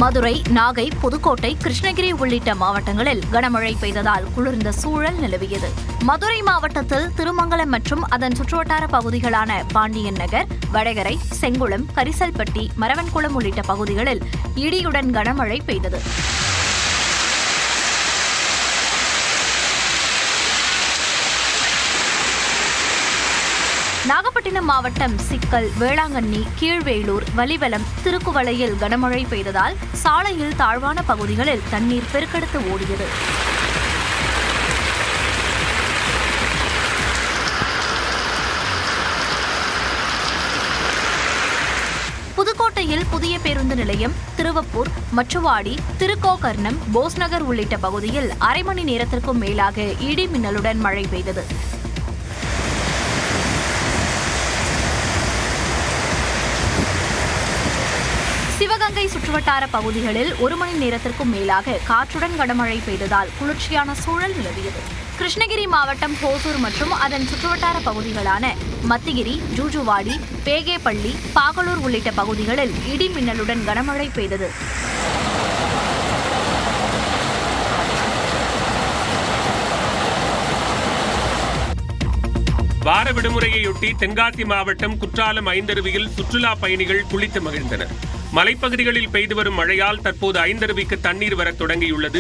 மதுரை, நாகை, புதுக்கோட்டை, கிருஷ்ணகிரி உள்ளிட்ட மாவட்டங்களில் கனமழை பெய்ததால் குளிர்ந்த சூழல் நிலவியது. மதுரை மாவட்டத்தில் திருமங்கலம் மற்றும் அதன் சுற்றுவட்டார பகுதிகளான பாண்டியன் நகர், வடகரை, செங்குளம், கரிசல்பட்டி, மரவன்குளம் உள்ளிட்ட பகுதிகளில் இடியுடன் கனமழை பெய்தது. நாகப்பட்டினம் மாவட்டம் சிக்கல், வேளாங்கண்ணி, கீழ்வேளூர், வலிவலம், திருக்குவளையில் கனமழை பெய்ததால் சாலையில் தாழ்வான பகுதிகளில் தண்ணீர் பெருக்கெடுத்து ஓடியது. புதுக்கோட்டையில் புதிய பேருந்து நிலையம், திருவப்பூர், மச்சுவாடி, திருக்கோகர்ணம், போஸ்நகர் உள்ளிட்ட பகுதியில் அரை மணி நேரத்திற்கும் மேலாக இடி மின்னலுடன் மழை பெய்தது. சிவகங்கை சுற்றுவட்டார பகுதிகளில் ஒரு மணி நேரத்திற்கும் மேலாக காற்றுடன் கனமழை பெய்ததால் குளிர்ச்சியான சூழல் நிலவியது. கிருஷ்ணகிரி மாவட்டம் ஹோசூர் மற்றும் அதன் சுற்றுவட்டார பகுதிகளான மத்திகிரி, ஜூஜுவாடி, பேகேப்பள்ளி, பாகலூர் உள்ளிட்ட பகுதிகளில் இடி மின்னலுடன் கனமழை பெய்தது. வார விடுமுறையொட்டி தென்காசி மாவட்டம் குற்றாலம் ஐந்தருவியில் சுற்றுலா பயணிகள் குளித்து மகிழ்ந்தனர். மலைப்பகுதிகளில் பெய்து வரும் மழையால் தற்போது ஐந்தருவிக்கு தண்ணீர் வரத் தொடங்கியுள்ளது.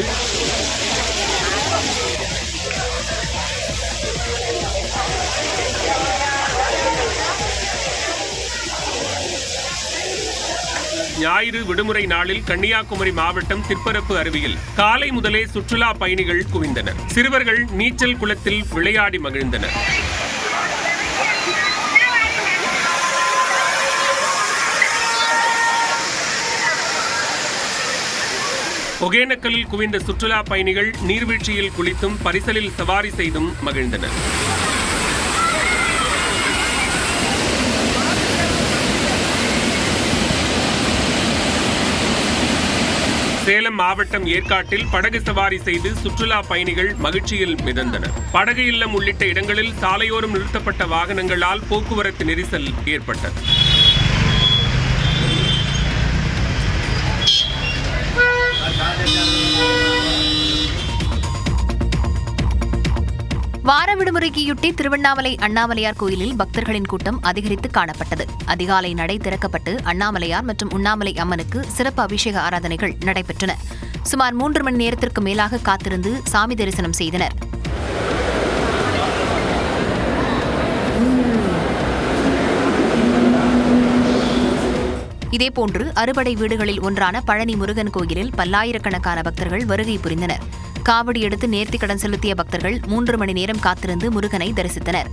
ஞாயிறு விடுமுறை நாளில் கன்னியாகுமரி மாவட்டம் திற்பரப்பு அருவியில் காலை முதலே சுற்றுலா பயணிகள் குவிந்தனர். சிறுவர்கள் நீச்சல் குளத்தில் விளையாடி மகிழ்ந்தனர். ஒகேனக்கலில் குவிந்த சுற்றுலா பயணிகள் நீர்வீழ்ச்சியில் குளித்தும் பரிசலில் சவாரி செய்தும் மகிழ்ந்தனர். சேலம் மாவட்டம் ஏற்காட்டில் படகு சவாரி செய்து சுற்றுலா பயணிகள் மகிழ்ச்சியில் மிதந்தனர். படகு இல்லம் உள்ளிட்ட இடங்களில் சாலையோரம் நிறுத்தப்பட்ட வாகனங்களால் போக்குவரத்து நெரிசல் ஏற்பட்டது. வார விடுமுறையொட்டி திருவண்ணாமலை அண்ணாமலையார் கோயிலில் பக்தர்களின் கூட்டம் அதிகரித்து காணப்பட்டது. அதிகாலை நடை திறக்கப்பட்டு அண்ணாமலையார் மற்றும் உண்ணாமலை அம்மனுக்கு சிறப்பு அபிஷேக ஆராதனைகள் நடைபெற்றன. சுமார் 3 மணி நேரத்திற்கு மேலாக காத்திருந்து சாமி தரிசனம் செய்தனர். இதேபோன்று அறுபடை வீடுகளில் ஒன்றான பழனி முருகன் கோயிலில் பல்லாயிரக்கணக்கான பக்தர்கள் வருகை புரிந்தனர். காவடி எடுத்து நேர்த்திக்கடன் செலுத்திய பக்தர்கள் 3 மணி நேரம் காத்திருந்து முருகனை தரிசித்தனர்.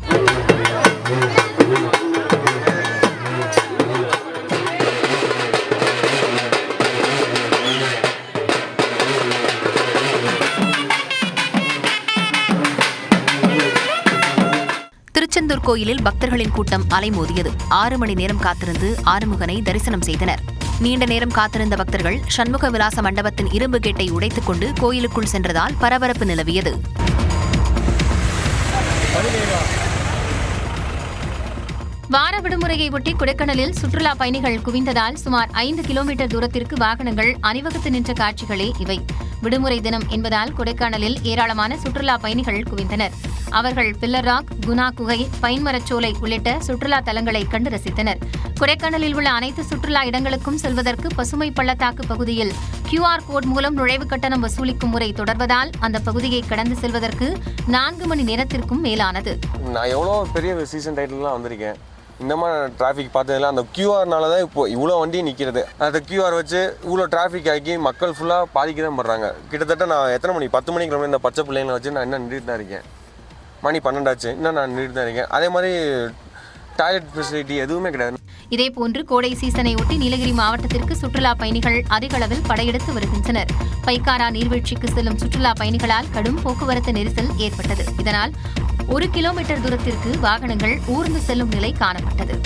திருச்செந்தூர் கோயிலில் பக்தர்களின் கூட்டம் அலைமோதியது. 6 மணி நேரம் காத்திருந்து ஆறுமுகனை தரிசனம் செய்தனர். நீண்ட நேரம் காத்திருந்த பக்தர்கள் சண்முக விலாச மண்டபத்தின் இரும்பு கேட்டை உடைத்துக் கொண்டு கோயிலுக்குள் சென்றதால் பரபரப்பு நிலவியது. வார விடுமுறையை ஒட்டி கொடைக்கானலில் சுற்றுலா பயணிகள் குவிந்ததால் சுமார் 5 கிலோமீட்டர் தூரத்திற்கு வாகனங்கள் அணிவகுத்து நின்ற காட்சிகளே இவை. விடுமுறை தினம் என்பதால் கொடைக்கானலில் ஏராளமான சுற்றுலா பயணிகள் குவிந்தனர். அவர்கள் பில்லர் ராக், குணா குகை, பைன்மரச்சோலை உள்ளிட்ட சுற்றுலா தலங்களை கண்டு ரசித்தனர். கொடைக்கானலில் உள்ள அனைத்து சுற்றுலா இடங்களுக்கும் செல்வதற்கு பசுமை பள்ளத்தாக்கு பகுதியில் QR கோட் மூலம் நுழைவு கட்டணம் வசூலிக்கும் முறை தொடர்வதால் அந்த பகுதியை கடந்து செல்வதற்கு 4 மணி நேரத்திற்கும் மேலானது. நான் எவ்வளோ பெரிய சீசன் டைட்டில்லாம் வந்திருக்கேன். இந்த மாதிரி டிராஃபிக் பார்த்ததுல அந்த QR தான் இப்போ இவ்வளோ வண்டி நிற்கிறது. அந்த QR வச்சு இவ்வளோ டிராஃபிக் ஆக்கி மக்கள் ஃபுல்லாக பாதிக்க தான் படுறாங்க. கிட்டத்தட்ட நான் எத்தனை மணி 10 மணிக்கு கிளம்பி இந்த பச்சை பிள்ளைங்களை வச்சு நான் இன்னும் நின்றுட்டு தான் இருக்கேன். மணி 12 ஆச்சு, இன்னும் நான் நின்றுட்டு தான் இருக்கேன். அதே மாதிரி டாய்லெட் ஃபெசிலிட்டி எதுவுமே கிடையாது. இதேபோன்று கோடை சீசனை ஒட்டி நீலகிரி மாவட்டத்திற்கு சுற்றுலா பயணிகள் அதிக அளவில் படையெடுத்து வருகின்றனர். பைக்காரா நீர்வீழ்ச்சிக்கு செல்லும் சுற்றுலா பயணிகளால் கடும் போக்குவரத்து நெரிசல் ஏற்பட்டது. இதனால் 1 கிலோமீட்டர் தூரத்திற்கு வாகனங்கள் ஊர்ந்து செல்லும் நிலை காணப்பட்டது.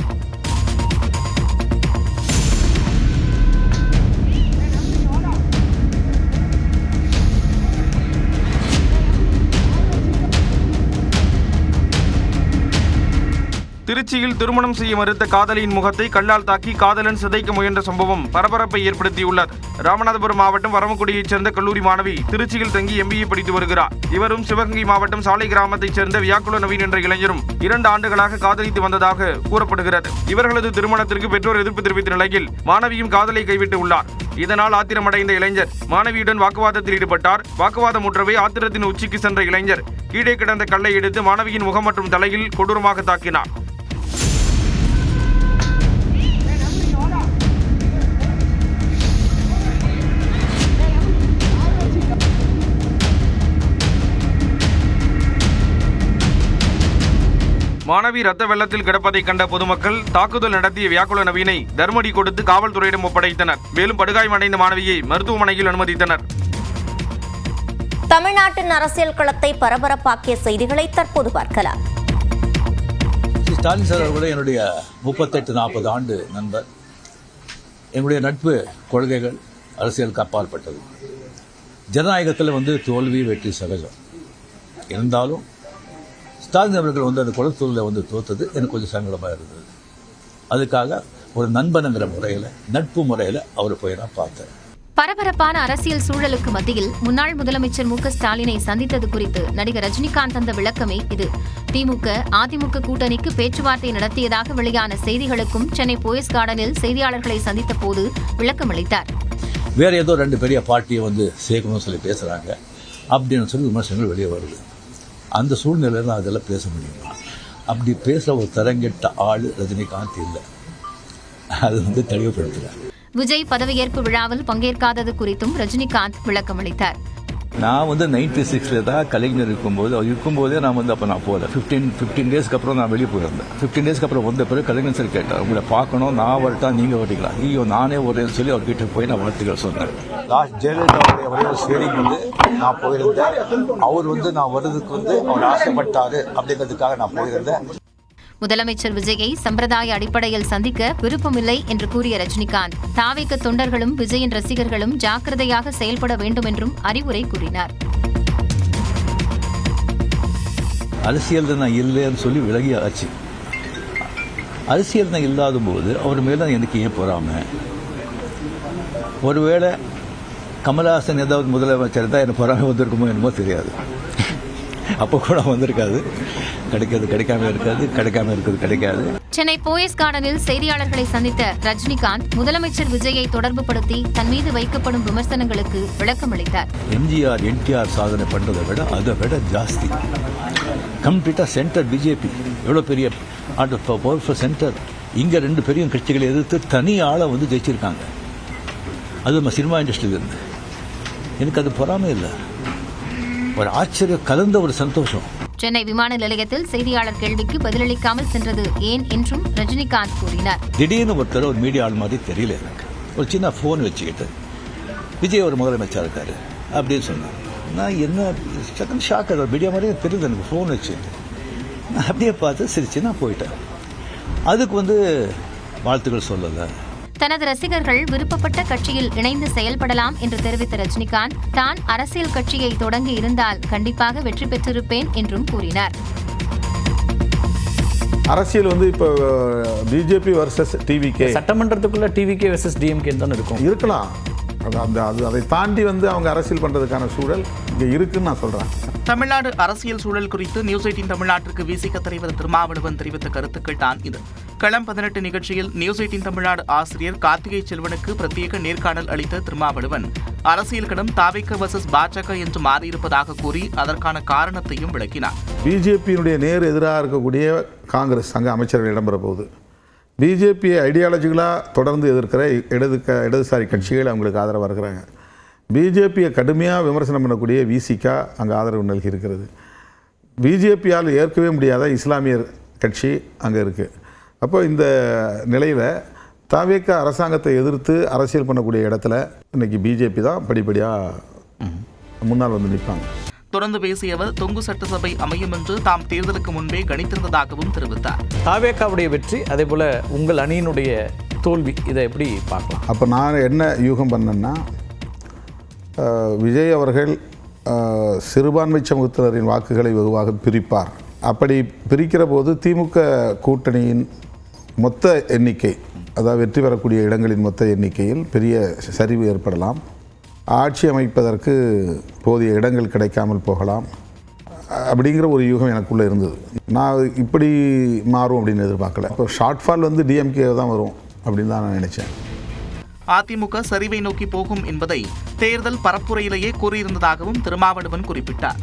திருச்சியில் திருமணம் செய்ய மறுத்த காதலியின் முகத்தை கல்லால் தாக்கி காதலன் சிதைக்க முயன்ற சம்பவம் பரபரப்பை ஏற்படுத்தியுள்ளது. ராமநாதபுரம் மாவட்டம் வரமக்குடியைச் சேர்ந்த கல்லூரி மாணவி திருச்சியில் தங்கி MBA படித்து வருகிறார். இவரும் சிவகங்கை மாவட்டம் சாலை கிராமத்தைச் சேர்ந்த வியாக்குல நவீன் என்ற இளைஞரும் 2 ஆண்டுகளாக காதலித்து வந்ததாக கூறப்படுகிறது. இவர்களது திருமணத்திற்கு பெற்றோர் எதிர்ப்பு தெரிவித்த நிலையில் மாணவியும் காதலை கைவிட்டு உள்ளார். இதனால் ஆத்திரமடைந்த இளைஞர் மாணவியுடன் வாக்குவாதத்தில் ஈடுபட்டார். வாக்குவாதம் முற்றவே ஆத்திரத்தின் உச்சிக்கு சென்ற இளைஞர் கீழே கிடந்த கல்லை எடுத்து மாணவியின் முகம் மற்றும் தலையில் கொடூரமாக தாக்கினார். மாணவி ரத்த வெள்ளத்தில் கிடப்பதை கண்ட பொதுமக்கள் தாக்குதல் நடத்திய வியாக்குல நவீனை தர்மடி கொடுத்து காவல்துறையிடம் ஒப்படைத்தனர். மேலும் படுகாயமடைந்த மாணவியை மருத்துவமனையில் அனுமதித்தனர். தமிழ்நாட்டின் அரசியல் களத்தை பரபரப்பாக்கிய செய்திகளை தற்போது பார்க்கலாம். ஸ்டாலின் சார் கூட என்னுடைய 38-40 ஆண்டு நண்பர். என்னுடைய நட்பு கொள்கைகள் அரசியலுக்கு அப்பாற்பட்டது. ஜனநாயகத்தில் தோல்வி வெற்றி சகஜம். இருந்தாலும் ஸ்டாலின் அவர்கள் அந்த குளத்தூரில் தோத்தது எனக்கு கொஞ்சம் சங்கடமாக இருந்தது. அதுக்காக ஒரு நண்பனுங்கிற முறையில் நட்பு முறையில் அவர் போய் நான் பார்த்தேன். பரபரப்பான அரசியல் சூழலுக்கு மத்தியில் முன்னாள் முதலமைச்சர் மு.க. ஸ்டாலினை சந்தித்தது குறித்து நடிகர் ரஜினிகாந்த் தந்த விளக்கமே இது. திமுக அதிமுக கூட்டணிக்கு பேச்சுவார்த்தை நடத்தியதாக வெளியான செய்திகளுக்கும் சென்னை போயஸ் கார்டனில் செய்தியாளர்களை சந்தித்த போது விளக்கமளித்தார். வேற ஏதோ 2 பெரிய பார்ட்டியை சேர்க்கணும்னு சொல்லி பேசுறாங்க அப்படின்னு சொல்லி விமர்சனங்கள் வெளியே வருது. அந்த சூழ்நிலையில் நான் அதெல்லாம் பேச முடியுமா? அப்படி பேசுகிற ஒரு தரங்கெட்ட ஆள் ரஜினிகாந்த் இல்லை. அது தெளிவுபடுத்துகிறார். விஜய் பதவியேற்பு விழாவில் பங்கேற்காதது குறித்தும் ரஜினிகாந்த் விளக்கமளித்தார். நான் 96 தான் கலைஞர் இருக்கும்போது அவர் இருக்கும்போதே நான் அப்போ நான் போகல. 15 டேஸ்க்கு அப்புறம் நான் வெளியே போயிருந்தேன். 15 டேஸ்க்கு அப்புறம் வந்த பிறகு கலைஞர் சார் கேட்டார், உங்களை பார்க்கணும், நான் வரட்டா நீங்கள் வரீங்களா? ஐயோ நானே வரேன்னு சொல்லி அவர்கிட்ட போய் நான் வாழ்த்துக்கள் சொன்னேன். லாஸ்ட் ஜெயலலிதாவுடைய ஸ்டேரிங் நான் போயிருந்தேன். அவர் நான் வர்றதுக்கு அவர் ஆசைப்பட்டாரு அப்படிங்கிறதுக்காக நான் போயிருந்தேன். முதலமைச்சர் விஜயை சம்பிரதாய அடிப்படையில் சந்திக்க விருப்பமில்லை என்று கூறிய ரஜினிகாந்த் தாவேக தொண்டர்களும் விஜயின் ரசிகர்களும் ஜாக்கிரதையாக செயல்பட வேண்டும் என்றும் அறிவுரை கூறினார். அரசியல் நான் இல்லைன்னு சொல்லி விலகி ஆச்சு. அரசியல் நான் இல்லாத போது அவர் மேல எனக்கு ஏன் பொறாம? ஒருவேளை கமலஹாசன் ஏதாவது முதலமைச்சர் தான் எனக்கு பொறாம வந்திருக்குமோ என்னமோ தெரியாது. அப்போ கூட வந்திருக்காது. கிடைக்காம இருக்காது. சென்னை போயஸ் கார்டனில் செய்தியாளர்களை சந்தித்த ரஜினிகாந்த் முதலமைச்சர் விஜயை தொடர்பு படுத்தி தன் மீது வைக்கப்படும் விமர்சனங்களுக்கு விளக்கமளித்தார். எம்ஜிஆர் என்டிஆர் சாதனை பண்றதை விட அதை விட ஜாஸ்தி கம்ப்ளீட்டா சென்டர் பிஜேபி எவ்வளவு பெரிய பவர்ஃபுல் சென்டர். இங்க 2 பெரிய கட்சிகளை எதிர்த்து தனி ஆளை ஜெயிச்சிருக்காங்க. அது நம்ம சினிமா இண்டஸ்ட்ரியில இருந்து. எனக்கு அது பொறாமை இல்லை, ஒரு ஆச்சரியம் கலந்த ஒரு சந்தோஷம். சென்னை விமான நிலையத்தில் செய்தியாளர் கேள்விக்கு பதிலளிக்காமல் சென்றது ஏன் என்றும் ரஜினிகாந்த் கூறினார். திடீர்னு ஒருத்தர் ஒரு மீடியா ஆள் மாதிரி தெரியல எனக்கு. ஒரு சின்ன போன் வச்சுக்கிட்டு விஜய் ஒரு முதலமைச்சர் இருக்காரு அப்படின்னு சொன்னார். நான் என்ன ஷாக் ஆகிற மீடியா மாதிரியே தெரியுது எனக்கு. ஃபோன் வச்சு நான் அப்படியே பார்த்து சிரிச்சு நான் போயிட்டேன். அதுக்கு வாழ்த்துக்கள் சொல்லலை. தனது ரசிகர்கள் விருப்பப்பட்ட கட்சியில் இணைந்து செயல்படலாம் என்று தெரிவித்த ரஜினிகாந்த் தான் அரசியல் கட்சியை தொடங்கி இருந்தால் கண்டிப்பாக வெற்றி பெற்றிருப்பேன் என்றும் கூறினார். அரசியல் இப்போ பிஜேபி வர்சஸ் டிவிகே, சட்டமன்றத்துக்குள்ள டிவிகே வர்சஸ் டிஎம்கே தான் இருக்கலாம். அதை தாண்டி அவங்க அரசியல் பண்றதுக்கான சூழல் இங்க இருக்குன்னு நான் சொல்றேன். தமிழ்நாடு அரசியல் சூழல் குறித்து நியூஸ் 18 தமிழ்நாட்டிற்கு விசிக தலைவர் திருமாவளவன் தெரிவித்த கருத்துக்கள் தான் இது. களம் 18 நிகழ்ச்சியில் நியூஸ் 18 தமிழ்நாடு ஆசிரியர் கார்த்திகை செல்வனுக்கு பிரத்யேக நேர்காணல் அளித்த திருமாவளவன் அரசியல் களம் தாவேக வர்சஸ் பாஜக என்று மாறியிருப்பதாக கூறி அதற்கான காரணத்தையும் விளக்கினார். பிஜேபியினுடைய நேர் எதிராக இருக்கக்கூடிய காங்கிரஸ் அங்கே அமைச்சர்கள் இடம்பெற போகுது. பிஜேபியை ஐடியாலஜிக்கலாக தொடர்ந்து எதிர்க்கிற இடதுசாரி கட்சிகள் அவங்களுக்கு ஆதரவாக இருக்கிறாங்க. பிஜேபியை கடுமையாக விமர்சனம் பண்ணக்கூடிய விசிகா அங்கே ஆதரவு நல்கி இருக்கிறது. பிஜேபியால் ஏற்கவே முடியாத இஸ்லாமியர் கட்சி அங்கே இருக்குது. அப்போ இந்த நிலையில் தாவேக அரசாங்கத்தை எதிர்த்து அரசியல் பண்ணக்கூடிய இடத்துல இன்னைக்கு பிஜேபி தான் படிப்படியாக முன்னால் நிற்பாங்க. தொடர்ந்து பேசிய அவர் தொங்கு சட்டசபை அமையும் என்று தாம் தேர்தலுக்கு முன்பே கணித்திருந்ததாகவும் தெரிவித்தார். தாவேகாவுடைய வெற்றி, அதே போல உங்கள் அணியினுடைய தோல்வி, இதை எப்படி பார்க்கலாம்? அப்போ நான் என்ன யூகம் பண்ணேன்னா, விஜய் அவர்கள் சிறுபான்மை சமூகத்தினரின் வாக்குகளை வெகுவாக பிரிப்பார் அப்படி பிரிக்கிற போது திமுக கூட்டணியின் மொத்த எண்ணிக்கை, அதாவது வெற்றி பெறக்கூடிய இடங்களின் மொத்த எண்ணிக்கையில் பெரிய சரிவு ஏற்படலாம். ஆட்சி அமைப்பதற்கு போதிய இடங்கள் கிடைக்காமல் போகலாம் அப்படிங்கிற ஒரு யூகம் எனக்குள்ளே இருந்தது. நான் இப்படி மாறும் அப்படின்னு எதிர்பார்க்கல. இப்போ ஷார்ட்ஃபால் வந்து டிஎம்கே தான் வரும் அப்படின்னு தான் நான் நினச்சேன். அதிமுக சரிவை நோக்கி போகும் என்பதை தேர்தல் பரப்புரையிலேயே கூறியிருந்ததாகவும் திருமாவளவன் குறிப்பிட்டார்.